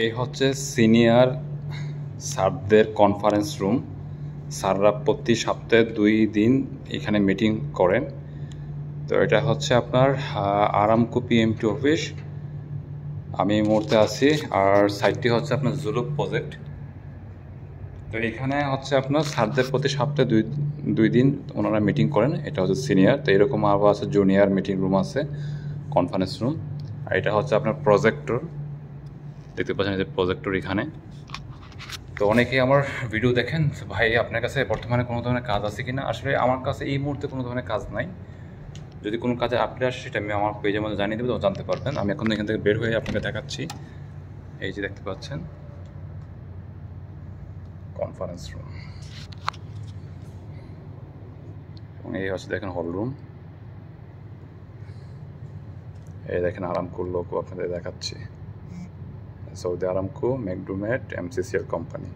এই হচ্ছে সিনিয়র স্যারদের কনফারেন্স রুম। স্যাররা প্রতি সপ্তাহে 2 দিন এখানে মিটিং করেন। তো এটা হচ্ছে আপনার আরামকো পিএমটি অফিস। আমি এই মুহূর্তে আছি, আর সাইটটি হচ্ছে আপনার জুলুক প্রজেক্ট। তো এখানে হচ্ছে আপনার স্যারদের প্রতি সপ্তাহে দুই দিন ওনারা মিটিং করেন। এটা হচ্ছে সিনিয়র। তো এরকম আবার আছে জুনিয়র মিটিং রুম আছে, কনফারেন্স রুম। আর এটা হচ্ছে আপনার প্রজেক্টর, দেখতে পাচ্ছেন যে প্রজেক্টর এখানে। তো অনেকেই আমার ভিডিও দেখেন, ভাই আপনার কাছে বর্তমানে কোনো ধরনের কাজ আছে কি না। আসলে আমার কাছে এই মুহূর্তে কোনো ধরনের কাজ নাই। যদি কোনো কাজে আপডেট আসে সেটা আমি আমার পেজের মধ্যে জানিয়ে দেবো, জানতে পারবেন। আমি এখন এখান থেকে বের হয়ে আপনাকে দেখাচ্ছি। এই যে দেখতে পাচ্ছেন কনফারেন্স রুম, এবং এই হচ্ছে দেখেন হল রুম। এই দেখেন আরামকোর লোগো আপনাদের দেখাচ্ছি, সৌদি আরামকো ম্যাকডোমেট এমসিসিএল কোম্পানি।